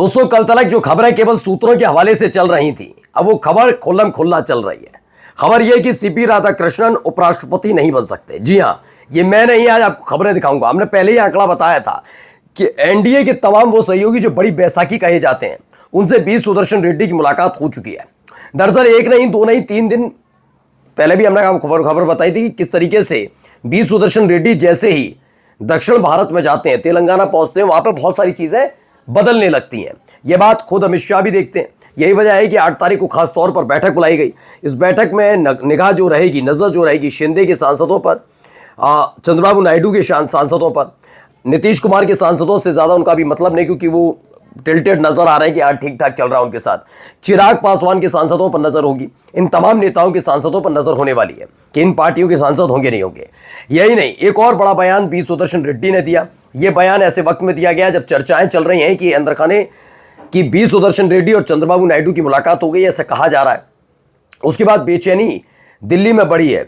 दोस्तों, कल तक जो खबरें केवल सूत्रों के हवाले से चल रही थी, अब वो खबर खुल्लम खुल्ला चल रही है। खबर यह कि सीपी राधाकृष्णन उपराष्ट्रपति नहीं बन सकते। जी हां, ये मैं नहीं, आज आपको खबरें दिखाऊंगा। हमने पहले ही आंकड़ा बताया था कि एनडीए के तमाम वो सहयोगी जो बड़ी बैसाखी कहे जाते हैं, उनसे बी सुदर्शन रेड्डी की मुलाकात हो चुकी है। दरअसल एक नहीं, दो नहीं, 3 दिन पहले भी हमने खबर बताई थी कि किस तरीके से बी सुदर्शन रेड्डी जैसे ही दक्षिण भारत में जाते हैं, तेलंगाना पहुंचते हैं, वहां पर बहुत सारी चीजें बदलने लगती हैं। यह बात खुद अमित शाह भी देखते हैं। यही वजह है कि 8 तारीख को खास तौर पर बैठक बुलाई गई। इस बैठक में निगाह जो रहेगी, नजर जो रहेगी शिंदे के सांसदों पर, चंद्रबाबू नायडू के सांसदों पर, नीतीश कुमार के सांसदों से ज्यादा उनका भी मतलब नहीं, क्योंकि वो टिल्टेड नजर आ रहे हैं कि आज ठीक ठाक चल रहा है उनके साथ। चिराग पासवान के सांसदों पर नजर होगी, इन तमाम नेताओं के सांसदों पर नजर होने वाली है कि इन पार्टियों के सांसद होंगे नहीं होंगे। यही नहीं, एक और बड़ा बयान बी सुदर्शन रेड्डी ने दिया। यह बयान ऐसे वक्त में दिया गया जब चर्चाएं चल रही हैं कि अंदर खाने की बी सुदर्शन रेड्डी और चंद्रबाबू नायडू की मुलाकात हो गई, ऐसा कहा जा रहा है। उसके बाद बेचैनी दिल्ली में बढ़ी है,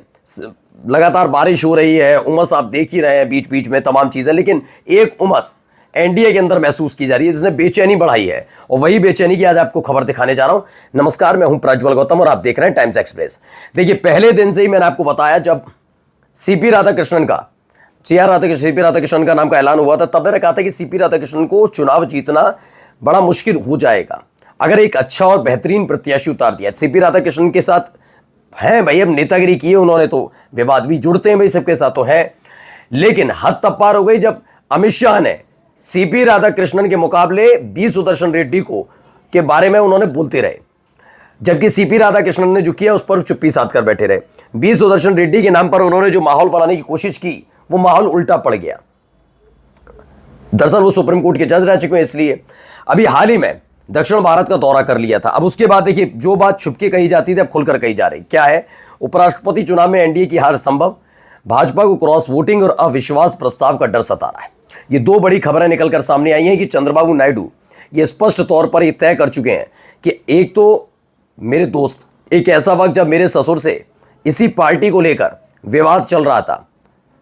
लगातार बारिश हो रही है, उमस आप देख ही रहे हैं बीच बीच में तमाम चीजें, लेकिन एक उमस एनडीए के अंदर महसूस की जा रही है जिसने बेचैनी बढ़ाई है। और वही बेचैनी की आज आपको खबर दिखाने जा रहा हूं। नमस्कार, मैं हूं प्रज्वल गौतम और आप देख रहे हैं टाइम्स एक्सप्रेस। देखिए, पहले दिन से ही मैंने आपको बताया, जब सीपी राधाकृष्णन का सीपी राधाकृष्णन का नाम का ऐलान हुआ था, तब मैंने कहा था कि सीपी राधाकृष्णन को चुनाव जीतना बड़ा मुश्किल हो जाएगा अगर एक अच्छा और बेहतरीन प्रत्याशी उतार दिया। सीपी राधाकृष्णन के साथ है भाई, अब नेतागिरी की है उन्होंने, तो विवाद भी जुड़ते हैं भाई, सबके साथ तो है। लेकिन हद तब पार हो गई जब अमित शाह ने सीपी राधाकृष्णन के मुकाबले बी सुदर्शन रेड्डी को के बारे में उन्होंने बोलते रहे, जबकि सीपी राधाकृष्णन ने जो किया उस पर चुप्पी साध कर बैठे रहे। बी सुदर्शन रेड्डी के नाम पर उन्होंने जो माहौल बनाने की कोशिश की, वो माहौल उल्टा पड़ गया। दरअसल वो सुप्रीम कोर्ट के जज रह चुके हैं, इसलिए अभी हाल ही में दक्षिण भारत का दौरा कर लिया था। अब उसके बाद देखिए, जो बात छुपके कही जाती थी अब खुलकर कही जा रही। क्या है? उपराष्ट्रपति चुनाव में एनडीए की हार संभव, भाजपा को क्रॉस वोटिंग और अविश्वास प्रस्ताव का डर सता रहा है। ये दो बड़ी खबरें निकलकर सामने आई हैं कि चंद्रबाबू नायडू ये स्पष्ट तौर पर ये तय कर चुके हैं कि एक तो मेरे दोस्त, एक ऐसा वक्त जब मेरे ससुर से इसी पार्टी को लेकर विवाद चल रहा था,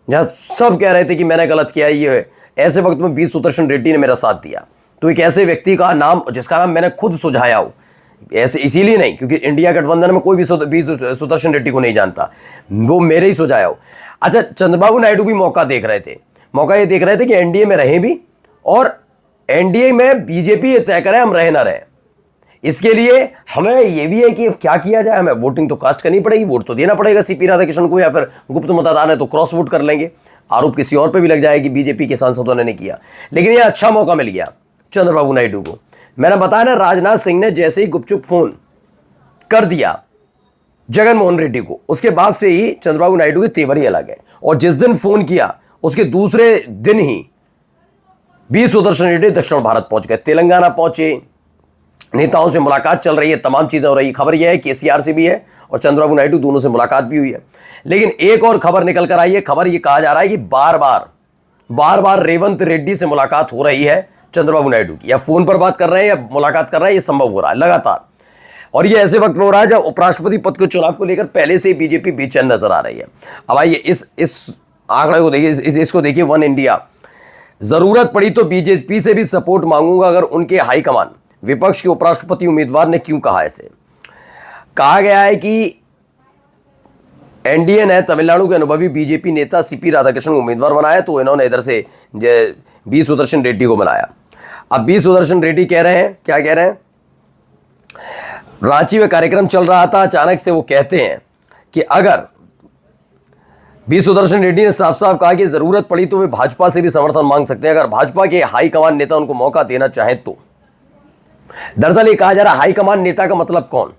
जहां सब कह रहे थे कि मैंने गलत किया, ये है, ऐसे वक्त में बी सुदर्शन रेड्डी ने मेरा साथ दिया। तो एक ऐसे व्यक्ति का नाम, जिसका नाम मैंने खुद सुझाया हो, ऐसे इसीलिए नहीं क्योंकि इंडिया गठबंधन में कोई भी बी सुदर्शन रेड्डी को नहीं जानता, वो मेरे ही सुझाया हो। अच्छा, चंद्रबाबू नायडू भी मौका देख रहे थे, मौका ये देख रहे थे कि एनडीए में रहें भी और एनडीए में बीजेपी ये तय करे हम रहे ना रहे। इसके लिए हमें ये भी है कि क्या किया जाए, हमें वोटिंग तो कास्ट करनी पड़ेगी, वोट तो देना पड़ेगा सीपी राधाकृष्णन को, या फिर गुप्त मतदान है तो क्रॉस वोट कर लेंगे। आरोप किसी और पे भी लग जाएगी, बीजेपी के सांसदों ने नहीं किया। लेकिन यह अच्छा मौका मिल गया चंद्रबाबू नायडू को। मैंने बताया ना, राजनाथ सिंह ने जैसे ही गुपचुप फोन कर दिया जगनमोहन रेड्डी को, उसके बाद से ही चंद्रबाबू नायडू के तेवर ही अलग है। और जिस दिन फोन किया उसके दूसरे दिन ही बी सुदर्शन रेड्डी दक्षिण भारत पहुंच गए, तेलंगाना पहुंचे, नेताओं से मुलाकात चल रही है, तमाम चीजें हो रही है। खबर यह है केसीआर से भी है और चंद्रबाबू नायडू दोनों से मुलाकात भी हुई है। लेकिन एक और खबर निकल कर आई है। खबर यह कहा जा रहा है कि बार बार रेवंत रेड्डी से मुलाकात हो रही है चंद्रबाबू नायडू की, या फोन पर बात कर रहे हैं या मुलाकात कर रहे हैं, यह संभव हो रहा है लगातार। और यह ऐसे वक्त में हो रहा है जब उपराष्ट्रपति पद के चुनाव को लेकर पहले से बीजेपी बेचैन नजर आ रही है। अब आइए इस आंकड़े को देखिए, इसको देखिए। वन इंडिया, जरूरत पड़ी तो बीजेपी से भी सपोर्ट मांगूंगा अगर उनके हाईकमान विपक्ष के उपराष्ट्रपति उम्मीदवार ने क्यों कहा। ऐसे कहा गया है कि एनडीए ने तमिलनाडु के अनुभवी बीजेपी नेता सीपी राधाकृष्णन को उम्मीदवार बनाया, तो इन्होंने इधर से बी सुदर्शन रेड्डी को बनाया। अब बी सुदर्शन रेड्डी कह रहे हैं, क्या कह रहे हैं? रांची में कार्यक्रम चल रहा था, अचानक से वो कहते हैं कि अगर बी सुदर्शन रेड्डी ने साफ साफ कहा कि जरूरत पड़ी तो वे भाजपा से भी समर्थन मांग सकते हैं, अगर भाजपा के हाईकमान नेता उनको मौका देना चाहे तो। दरअसल ये कहा जा रहा है हाईकमान नेता का मतलब कौन?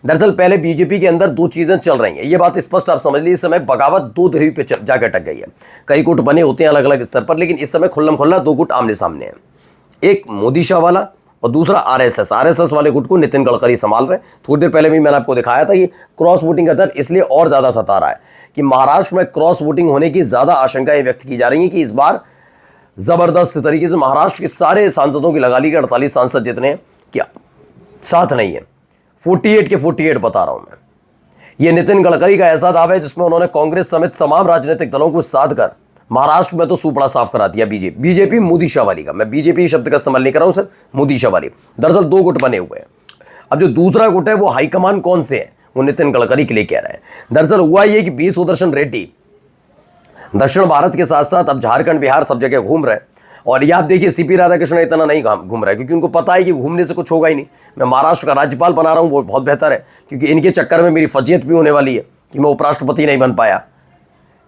दरअसल पहले बीजेपी के अंदर दो चीजें चल रही हैं, ये बात स्पष्ट आप समझ लीजिए। इस समय बगावत दो धरी पे जाकर अटक गई है। कई गुट बने होते हैं अलग अलग स्तर पर, लेकिन इस समय खुल्लम खुल्ला दो गुट आमने सामने हैं, एक मोदी शाह वाला और दूसरा आरएसएस वाले गुट को नितिन गडकरी संभाल रहे हैं। थोड़ी देर पहले भी मैंने आपको दिखाया था कि क्रॉस वोटिंग का दर इसलिए और ज्यादा सता रहा है कि महाराष्ट्र में क्रॉस वोटिंग होने की ज्यादा आशंकाएं व्यक्त की जा रही है कि इस बार जबरदस्त तरीके से महाराष्ट्र के सारे सांसदों की लगा ली गई, 48 सांसद जितने हैं, क्या साथ नहीं है, 48 के 48 बता रहा हूं मैं। यह नितिन गडकरी का ऐसा दावा है जिसमें उन्होंने कांग्रेस समेत तमाम राजनीतिक दलों को साध कर महाराष्ट्र में तो सूपड़ा साफ करा दिया बीजेपी मोदी शाह वाली का। मैं बीजेपी शब्द का इस्तेमाल नहीं कर रहा हूं सर, मोदी शाह वाली। दरअसल दो गुट बने हुए हैं। अब जो दूसरा गुट है वो हाईकमान कौन से है, वो नितिन गडकरी के लिए कह रहे हैं। दरअसल हुआ ये कि बी सुदर्शन रेड्डी दक्षिण भारत के साथ साथ अब झारखंड बिहार सब जगह घूम रहे हैं। और याद देखिए सीपी राधाकृष्णन इतना नहीं घूम रहा है, क्योंकि उनको पता है कि घूमने से कुछ होगा ही नहीं। मैं महाराष्ट्र का राज्यपाल बना रहा हूं, वो बहुत बेहतर है, क्योंकि इनके चक्कर में मेरी फजीयत भी होने वाली है कि मैं उपराष्ट्रपति नहीं बन पाया।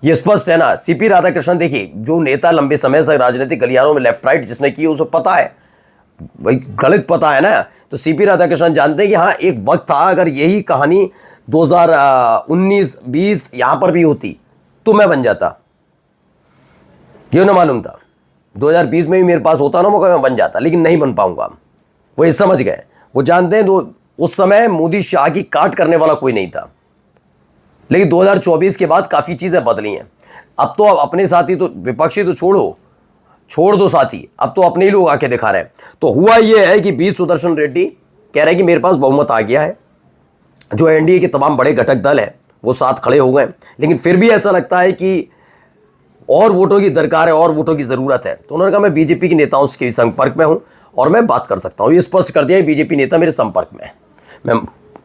ये स्पष्ट है ना। सीपी राधाकृष्णन देखिए, जो नेता लंबे समय से राजनीतिक गलियारों में लेफ्ट राइट जिसने की उसे पता है, भाई गलत पता है ना। तो सीपी राधाकृष्णन जानते हैं कि हाँ एक वक्त था, अगर यही कहानी 2019-20 यहां पर भी होती तो मैं बन जाता। क्यों ना मालूम था, 2020 में भी मेरे पास होता ना मौका, मैं बन जाता, लेकिन नहीं बन पाऊंगा। वो ये समझ गए, वो जानते हैं। तो उस समय मोदी शाह की काट करने वाला कोई नहीं था। लेकिन 2024 के बाद काफ़ी चीज़ें बदली हैं। अब तो अपने साथी तो विपक्षी तो छोड़ दो साथी, अब तो अपने ही लोग आके दिखा रहे हैं। तो हुआ ये है कि बी सुदर्शन रेड्डी कह रहे हैं कि मेरे पास बहुमत आ गया है, जो एनडीए के तमाम बड़े घटक दल है वो साथ खड़े हो गए, लेकिन फिर भी ऐसा लगता है कि और वोटों की दरकार है, और वोटों की ज़रूरत है। तो उन्होंने कहा मैं बीजेपी के नेताओं के संपर्क में हूँ और मैं बात कर सकता हूँ। ये स्पष्ट कर दिया है बीजेपी नेता मेरे संपर्क में है, मैं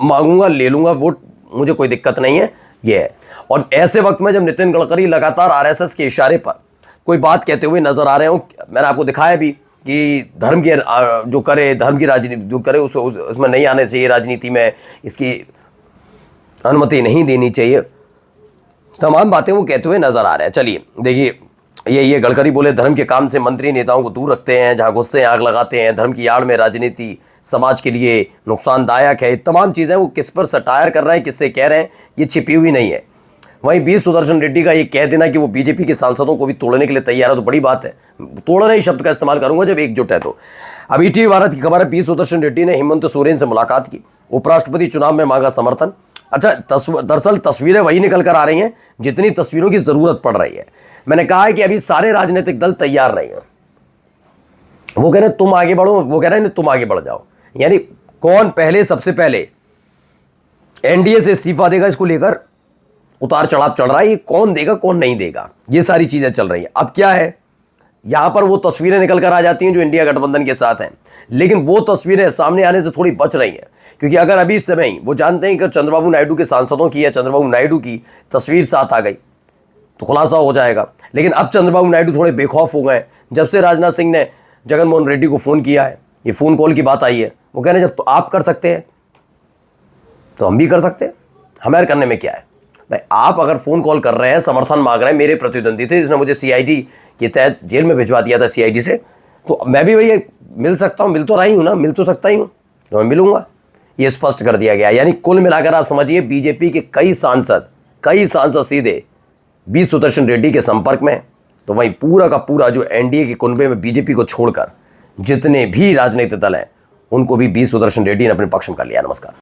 मांगूंगा ले लूंगा वोट, मुझे कोई दिक्कत नहीं है। ये है। और ऐसे वक्त में जब नितिन गडकरी लगातार आरएसएस के इशारे पर कोई बात कहते हुए नजर आ रहे हो, मैंने आपको दिखाया भी कि धर्म की जो करे, धर्म की राजनीति जो करे उसमें नहीं आने चाहिए, राजनीति में इसकी अनुमति नहीं देनी चाहिए, तमाम बातें वो कहते हुए नजर आ रहे हैं। चलिए देखिए, ये गडकरी बोले धर्म के काम से मंत्री नेताओं को दूर रखते हैं, जहां गुस्से आग लगाते हैं, धर्म की आड़ में राजनीति समाज के लिए नुकसानदायक है। तमाम चीज़ें वो किस पर सटायर कर रहे हैं, किससे कह रहे हैं, ये छिपी हुई नहीं है। वहीं बी सुदर्शन रेड्डी का ये कह देना कि वो बीजेपी के सांसदों को भी तोड़ने के लिए तैयार है, तो बड़ी बात है। तोड़ने ही शब्द का इस्तेमाल करूंगा जब एकजुट है तो। अब ईटीवी भारत की खबर है, बी सुदर्शन रेड्डी ने हेमंत सोरेन से मुलाकात की, उपराष्ट्रपति चुनाव में मांगा समर्थन। अच्छा, दरअसल तस्वीरें वही निकल कर आ रही हैं जितनी तस्वीरों की जरूरत पड़ रही है। मैंने कहा है कि अभी सारे राजनीतिक दल तैयार नहीं है। वो कह रहे हैं तुम आगे बढ़ो, वो कह रहे हैं तुम आगे बढ़ जाओ। यानी कौन पहले, सबसे पहले एनडीए से इस्तीफा देगा, इसको लेकर उतार चढ़ाव चल रहा है। ये कौन देगा कौन नहीं देगा, ये सारी चीजें चल रही है। अब क्या है, यहां पर वो तस्वीरें निकल कर आ जाती हैं जो इंडिया गठबंधन के साथ हैं, लेकिन वो तस्वीरें सामने आने से थोड़ी बच रही हैं, क्योंकि अगर अभी इस समय वो जानते हैं कि चंद्रबाबू नायडू के सांसदों की या चंद्रबाबू नायडू की तस्वीर साथ आ गई तो खुलासा हो जाएगा। लेकिन अब चंद्रबाबू नायडू थोड़े बेखौफ हो गए जब से राजनाथ सिंह ने जगनमोहन रेड्डी को फ़ोन किया है, ये फ़ोन कॉल की बात आई है। वो कह रहे हैं जब तो आप कर सकते हैं तो हम भी कर सकते हैं, हमारे करने में क्या है भाई। आप अगर फ़ोन कॉल कर रहे हैं, समर्थन मांग रहे हैं, मेरे प्रतिद्वंदी थे जिसने मुझे सीआईडी के तहत जेल में भिजवा दिया था, सीआईडी से, तो मैं भी भैया मिल सकता हूँ, मिल तो रही हूँ ना, मिल तो सकता ही हूँ, तो मैं मिलूंगा। ये स्पष्ट कर दिया गया। यानी कुल मिलाकर आप समझिए बीजेपी के कई सांसद सीधे बी सुदर्शन रेड्डी के संपर्क में। तो वहीं पूरा का पूरा जो एनडीए के कुनबे में बीजेपी को छोड़कर जितने भी राजनीतिक दल हैं उनको भी बी सुदर्शन रेड्डी ने अपने पक्ष में कर लिया। नमस्कार।